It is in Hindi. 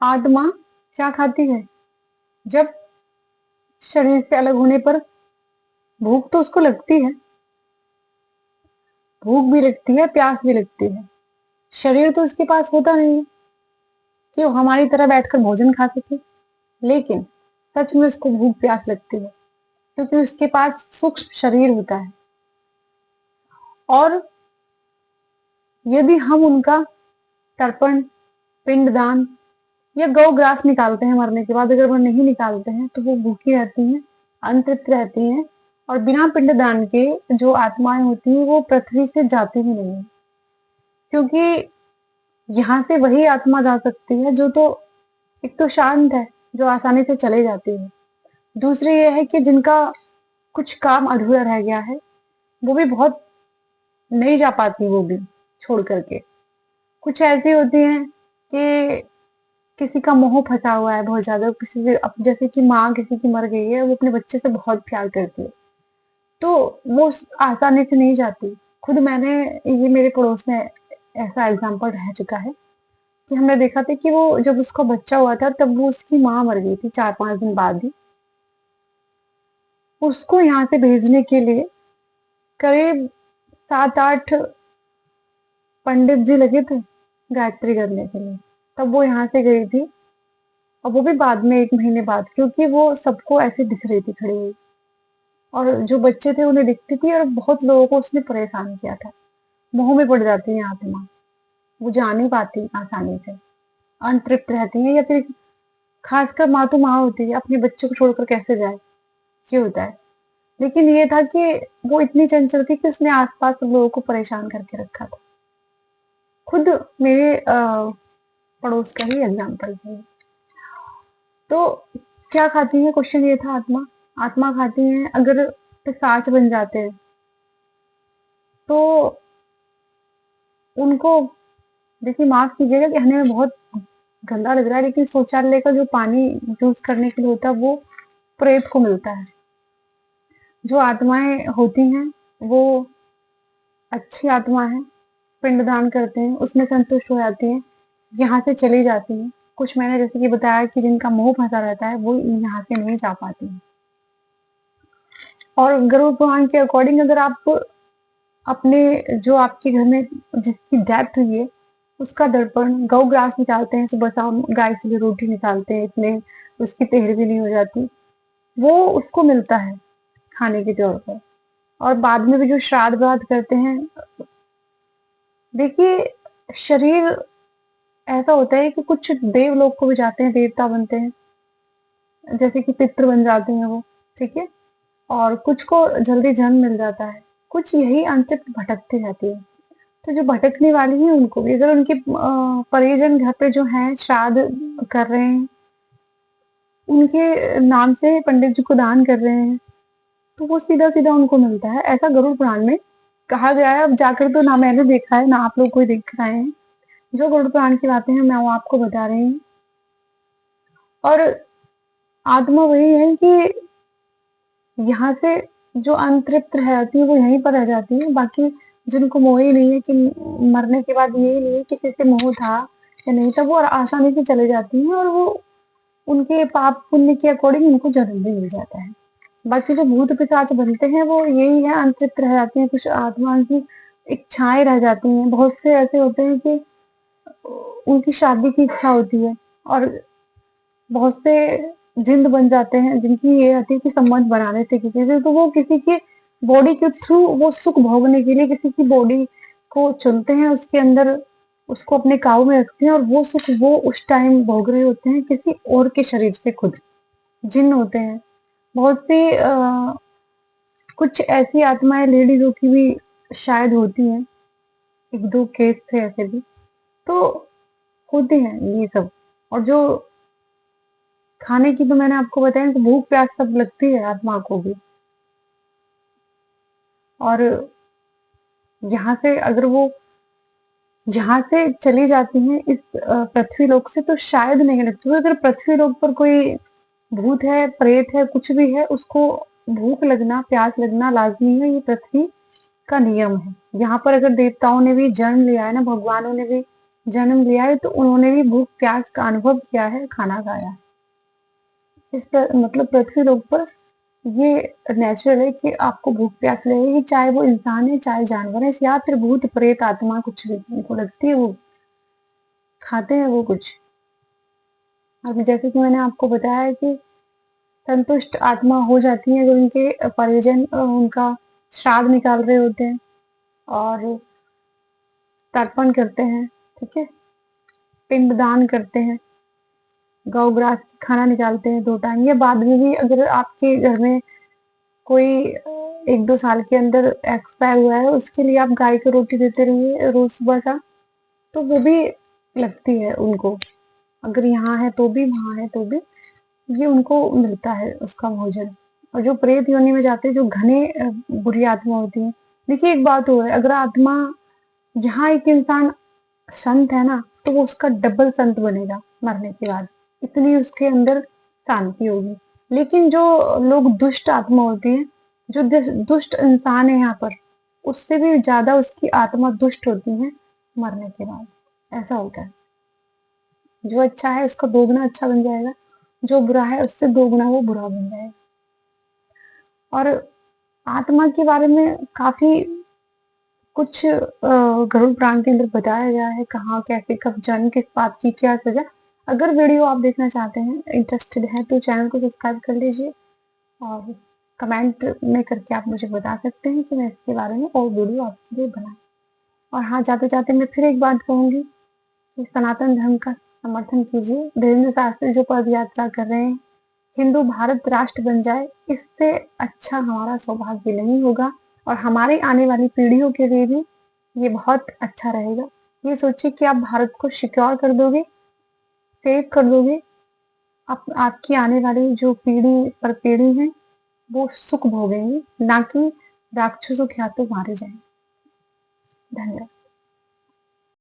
आत्मा क्या खाती है? जब शरीर से अलग होने पर भूख तो उसको लगती है, भूख भी लगती है, प्यास भी लगती है। शरीर तो उसके पास होता नहीं है कि वो हमारी तरह बैठकर भोजन खा सके, लेकिन सच में उसको भूख प्यास लगती है क्योंकि उसके पास सूक्ष्म शरीर होता है। और यदि हम उनका तर्पण, पिंडदान या गौ ग्रास निकालते हैं मरने के बाद, अगर वो नहीं निकालते हैं तो वो भूखी रहती हैं, अतृप्त रहती हैं और बिना पिंडदान के जो आत्माएं होती हैं वो पृथ्वी से जाती ही नहीं है। क्योंकि यहाँ से वही आत्मा जा सकती है जो तो एक तो शांत है, जो आसानी से चले जाती है। दूसरी ये है कि जिनका कुछ काम अधूरा रह गया है, वो भी बहुत नहीं जा पाती, वो भी छोड़ करके। कुछ ऐसी होती हैं कि किसी का मोह फंसा हुआ है बहुत ज्यादा, किसी से अब जैसे कि माँ किसी की मर गई है, वो अपने बच्चे से बहुत प्यार करती है, तो वो आसानी से नहीं जाती। खुद मैंने, ये मेरे पड़ोस में ऐसा एग्जाम्पल रह चुका है कि हमने देखा था कि वो जब उसका बच्चा हुआ था तब वो उसकी माँ मर गई थी 4-5 दिन बाद ही। उसको यहाँ से भेजने के लिए करीब 7-8 पंडित जी लगे थे गायत्री करने के लिए, तब वो यहाँ से गई थी। और वो भी बाद में 1 महीने बाद, क्योंकि वो सबको ऐसे दिख रही थी खड़ी हुई, और जो बच्चे थे उन्हें दिखती थी, और बहुत लोगों को उसने परेशान किया था। मोह में पड़ जाती है आत्मा, वो जा नहीं पाती आसानी से, अतृप्त रहती है, या फिर खासकर माँ तो माँ होती है, अपने बच्चे को छोड़कर कैसे जाए, ये होता है। लेकिन ये था कि वो इतनी चंचल थी कि उसने आसपास सब लोगों को परेशान करके रखा था। खुद मेरे पड़ोस का ही एग्जाम्पल है। तो क्या खाती है, क्वेश्चन ये था। आत्मा, आत्मा खाती है अगर पिशाच बन जाते हैं तो उनको, देखिए माफ कीजिएगा कहने में बहुत गंदा लग रहा है, लेकिन शौचालय का जो पानी यूज करने के लिए होता है वो प्रेत को मिलता है। जो आत्माएं होती हैं वो अच्छी आत्मा है, पिंडदान करते हैं, उसमें संतुष्ट हो जाती हैं, यहाँ से चली जाती हैं। कुछ मैंने जैसे कि बताया कि जिनका मोह फंसा रहता है वो यहाँ से नहीं जा पाती हैं। और गरुड़ पुराण के अकॉर्डिंग अगर आप अपने, जो आपके घर में जिसकी डेथ हुई है उसका दर्पण, गौ ग्रास निकालते हैं सुबह शाम, गाय के लिए रोटी निकालते हैं, इसमें उसकी तेहर भी नहीं हो जाती, वो उसको मिलता है खाने के तौर पर। और बाद में भी जो श्राद्ध वाद्ध करते हैं, देखिए शरीर ऐसा होता है कि कुछ देवलोक को भी जाते हैं, देवता बनते हैं, जैसे कि पितृ बन जाते हैं वो, ठीक है। और कुछ को जल्दी जन्म मिल जाता है, कुछ यही अंतरिक्ष भटकती रहती है। तो जो भटकने वाली है उनको भी अगर उनके परिजन घर पे जो है श्राद्ध कर रहे हैं, उनके नाम से पंडित जी को दान कर रहे हैं, तो वो सीधा सीधा उनको मिलता है, ऐसा गरुड़ पुराण में कहा गया है। अब जाकर तो ना मैंने देखा है ना आप लोग कोई देख रहे हैं, जो गरुड़ पुराण की बातें हैं मैं वो आपको बता रही हूँ। और आत्मा वही है कि यहाँ से जो अतृप्त रह जाती है वो यहीं पर रह जाती है। बाकी जिनको मोह ही नहीं है, कि मरने के बाद ये नहीं है किसी से मोह था या नहीं था, वो आसानी से चले जाती हैं, और वो उनके पाप पुण्य के अकॉर्डिंग उनको जन्म भी मिल जाता है। बाकी जो भूत पिशाच बनते हैं वो यही है, अतृप्त रह जाती हैं, कुछ आत्मा की इच्छाएं रह जाती हैं। बहुत से ऐसे होते हैं कि उनकी शादी की इच्छा होती है, और बहुत से जिंद बन जाते हैं जिनकी ये रहती है कि संबंध बनाने से किसी से, तो वो किसी के बॉडी के थ्रू वो सुख भोगने के लिए किसी की बॉडी को चुनते हैं, उसके अंदर उसको अपने काबू में रखते हैं, और वो सुख वो उस टाइम भोग रहे होते हैं किसी और के शरीर से। खुद जिन होते हैं बहुत सी, कुछ ऐसी आत्माएं लेडीजों की भी शायद होती हैं, 1-2 केस थे ऐसे भी, तो होते हैं ये सब। और जो खाने की तो मैंने आपको बताया कि भूख प्यास सब लगती है आत्मा को भी। और यहाँ से अगर वो यहाँ से चली जाती हैं इस पृथ्वी लोक से, तो शायद नहीं लगती। अगर पृथ्वी लोक पर कोई भूत है, प्रेत है, कुछ भी है, उसको भूख लगना, प्यास लगना लाजमी है, ये पृथ्वी का नियम है। यहाँ पर अगर देवताओं ने भी जन्म लिया है ना, भगवानों ने भी जन्म लिया है तो उन्होंने भी भूख प्यास का अनुभव किया है, खाना खाया है। इस पर मतलब पृथ्वी लोक पर ये नेचुरल है कि आपको भूख प्यास लगेगी, चाहे वो इंसान है चाहे जानवर है या फिर भूत प्रेत आत्मा कुछ भी उनको लगती है, वो खाते हैं वो कुछ। अब जैसे कि मैंने आपको बताया कि संतुष्ट आत्मा हो जाती है जब उनके परिजन उनका श्राद्ध निकाल रहे होते हैं और तर्पण करते हैं, ठीक है, पिंडदान करते हैं, गौ ग्रास खाना निकालते हैं 2 टाइम, या बाद में भी अगर आपके घर में कोई 1-2 साल के अंदर एक्सपायर हुआ है, उसके लिए आप गाय को रोटी देते रहिए रोज सुबह शाम, तो वो भी लगती है उनको। अगर यहाँ है तो भी, वहाँ है तो भी, ये उनको मिलता है उसका भोजन। और जो प्रेत योनि में जाते हैं, जो घने बुरी आत्मा होती है, देखिए एक बात और है, अगर आत्मा यहाँ एक इंसान संत है ना, तो वो उसका डबल संत बनेगा मरने के बाद, इतनी उसके अंदर शांति होगी। लेकिन जो लोग दुष्ट आत्मा होती है, जो दुष्ट इंसान है यहाँ पर, उससे भी ज्यादा उसकी आत्मा दुष्ट होती है मरने के बाद, ऐसा होता है। जो अच्छा है उसका दोगुना अच्छा बन जाएगा, जो बुरा है उससे दोगुना वो बुरा बन जाएगा। और आत्मा के बारे में काफी कुछ गरुड़ पुराण के अंदर बताया गया है, कहाँ कैसे कब जन्म, किस बात की क्या सजा। अगर वीडियो आप देखना चाहते हैं, इंटरेस्टेड हैं, तो चैनल को सब्सक्राइब कर लीजिए और कमेंट में करके आप मुझे बता सकते हैं कि मैं इसके बारे में और वीडियो आपके लिए बनाऊं। और हाँ, जाते जाते मैं फिर एक बात कहूंगी कि सनातन धर्म का समर्थन कीजिए। धीरेन्द्र शास्त्री जो पद यात्रा कर रहे हैं, हिंदू भारत राष्ट्र बन जाए, इससे अच्छा हमारा सौभाग्य नहीं होगा और हमारे आने वाली पीढ़ियों के लिए भी ये बहुत अच्छा रहेगा। ये सोचिए कि आप भारत को सिक्योर कर दोगे, सेव कर दोगे, आपकी आने वाली जो पीढ़ी पर पीढ़ी है वो सुख भोगेंगे, ना कि राक्षसों के हाथों मारे जाएंगे। धन्यवाद।